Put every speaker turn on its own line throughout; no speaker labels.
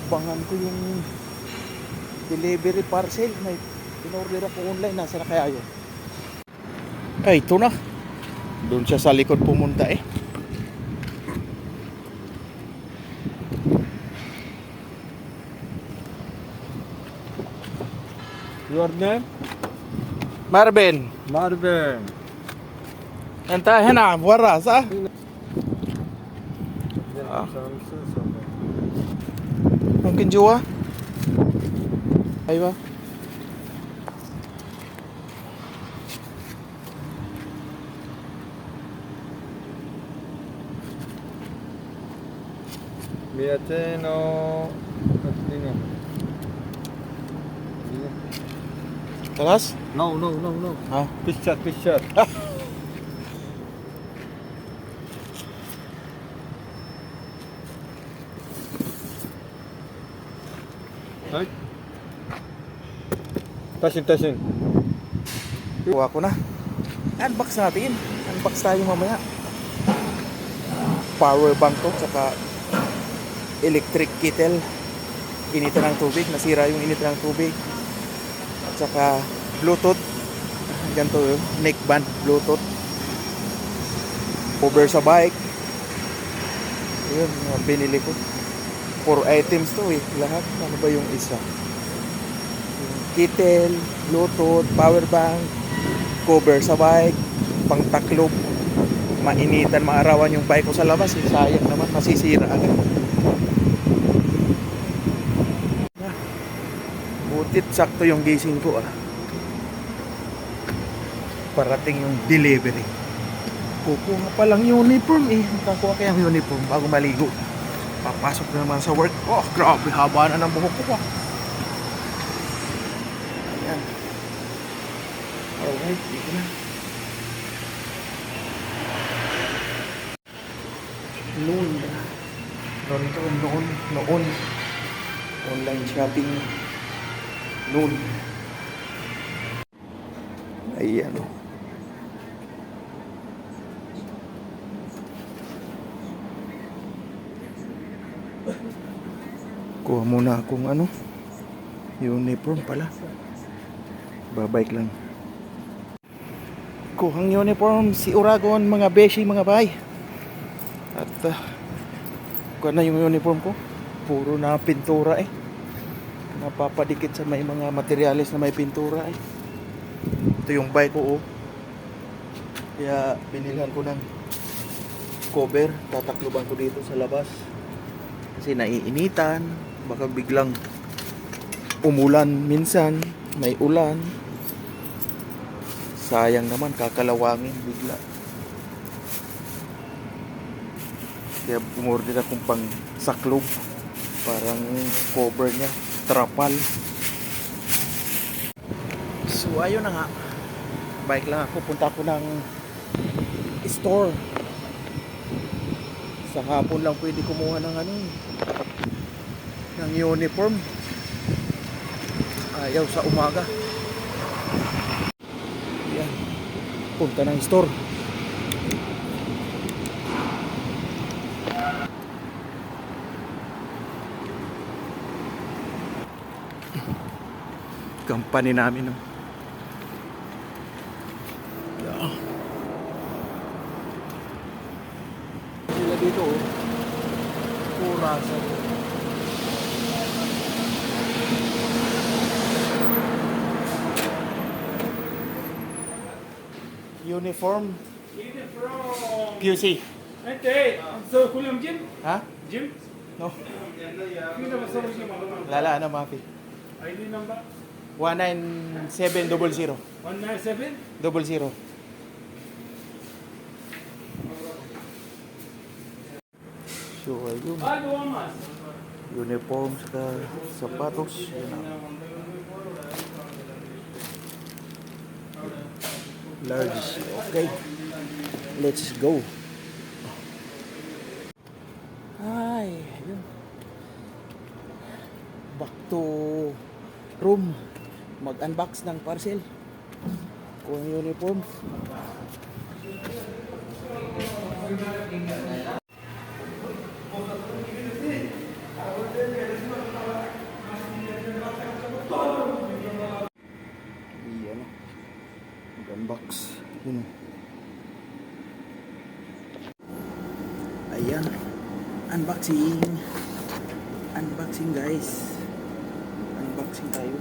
abangan ko yung delivery parcel. May in-order ako online. Nasa na kaya yun? Ay, ito na. Doon siya sa likod pumunta eh.
Your name?
Marvin.
Marvin.
Anta hena wara sa? Mungkin jua. Aywa.
Miateno. Katlino.
Talas?
No.
Ha?
Picture. Ay. Tasin.
Kuha ko na. Unbox natin. Unbox tayo mamaya. Power bank to, tsaka electric kettle. Initan ng tubig. Nasira yung initan ng tubig. At saka Bluetooth. Ganito yun. Neckband Bluetooth. Cover sa bike. Yun, mga binili ko. 4 items to eh. Lahat. Ano ba yung isa? Yung kettle, Bluetooth, power bank, cover sa bike, pangtaklob. Mainitan, maarawan yung bike ko sa labas eh. Sayang naman, masisira agad. Butit sakto yung gising ko ah. Parating yung delivery. Kukuha pa lang uniform eh. Kukuha kayang uniform bago maligo. Papasok na naman sa work. Oh, grabe, haba na ng buhok ko ah. Ayan. Alright, dito na. Noon. Online shopping. Noon. Ayan o. Kuha muna akong uniform pala. Babike lang. Kuhang uniform si Uragon, mga beshi, mga bay. At kuha na yung uniform ko. Puro na pintura eh. Napapadikit sa may mga materyales na may pintura eh. Ito yung bike ko oh. Kaya binilhan ko ng cover. Tatakluban ko dito sa labas. Kasi naiinitan. Baka biglang umulan minsan. May ulan. Sayang naman, kakalawangin bigla. Kaya umorder akong pang saklob. Parang cover niya, trapal. So ayun na nga. Bike lang ako, punta ako ng store. Sa hapon lang pwede kumuha ng ng uniform. Ayaw sa umaga. Yan. Punta ng store. Company namin no. Yeah. Sila dito oh. Purasan. Uniform QC.
انت ايه بتسوي كل يوم جيم؟
ها؟
جيم؟
No.
فينا بسوي جيم والله ما
Lala ano mafi.
ID number
19700
197
00. So ayun.
هذا وماس
Uniform sa sapatos. Yun na. Large. Okay. Let's go. Ay, ayun. Back to room. Mag-unbox ng parcel. Kung uniform. unbox. Yun. Ayan. Unboxing. Unboxing guys. Unboxing tayo.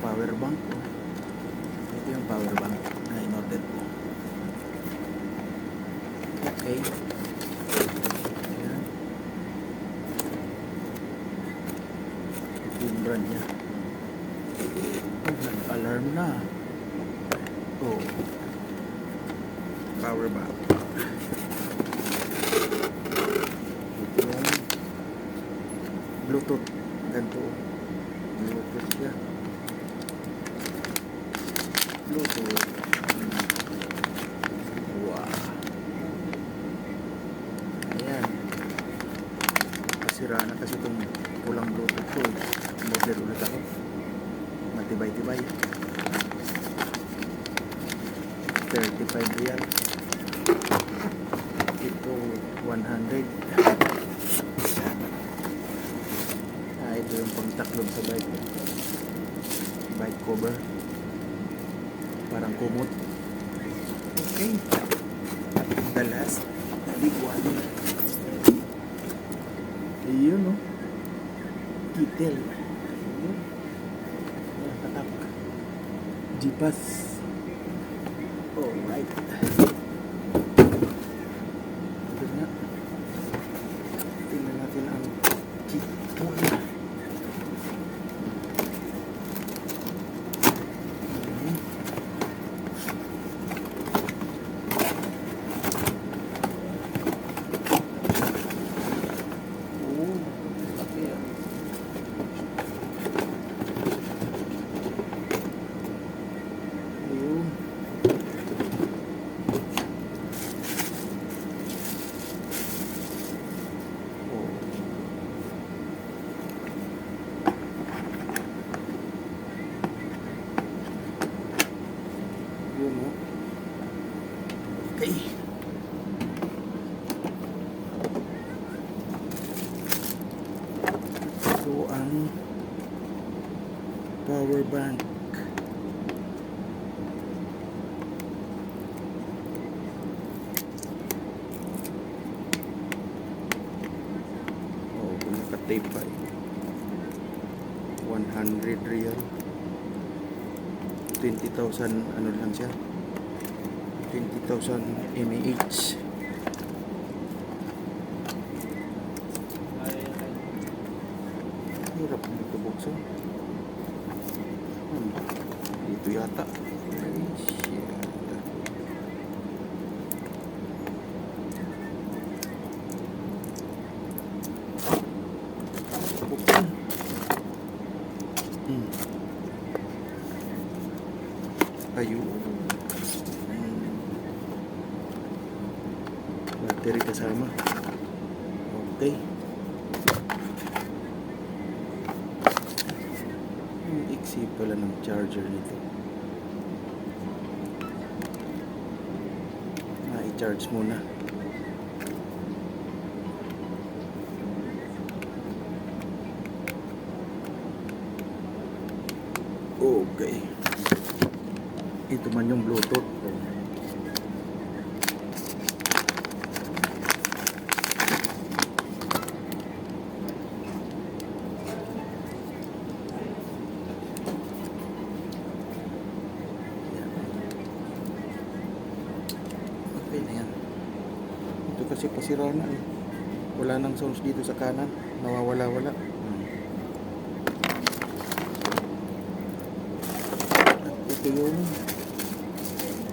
Power bank ko. Ito yung power bank na in-order ko. Okay. Ayan. Ito yung brand niya. Oh, nag-alarm na. Oh. Power bank. Ito yung Bluetooth. Ganito. Bluetooth siya. Bluetooth. Wow. Ayan. Kasira na kasi itong pulang Bluetooth ko. Model ulit ako. Matibay-tibay. 35 real. Ito 100. Ito yung pangtaklob sa bike. Bike cover. Parang kumot. Okay. The last big one. Ayun, no? Kitel. Ayun. Ayan, tatak. Jipas. Alright. Ito nga. Tingnan natin ang kitel. Okay. So, ang power bank. Oh, kung naka-tape pa eh. 100 real. 20,000 ano lang siya. 20,000 mAh. Hirap na ito buksan. Dito yata. Ay, shit. Buksan. Ayun. Battery kasama. Okay. Yung iksi pala ng charger nito. I-charge muna. Okay. Ito man yung Bluetooth. Okay na yan. Ito kasi pasira na eh. Wala nang sounds dito sa kanan. Nawawala-wala. Ito yung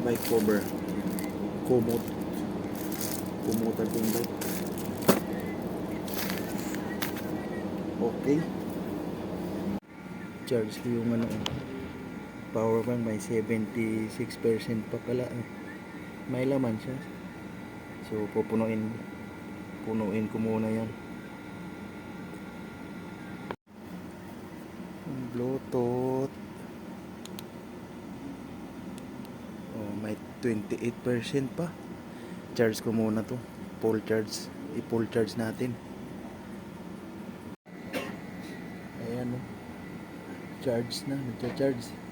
bike cover. Kumot. Kumutan ko yung bike. Okay. Charge ko yung ano, power bank. May 76% pa pala. May laman siya. So pupunuin ko muna yan. Bluetooth. Oh, may 28% pa. Charge ko muna to. Full charge. I-full charge natin. Ayan oh. Charge na. Nagcha-charge.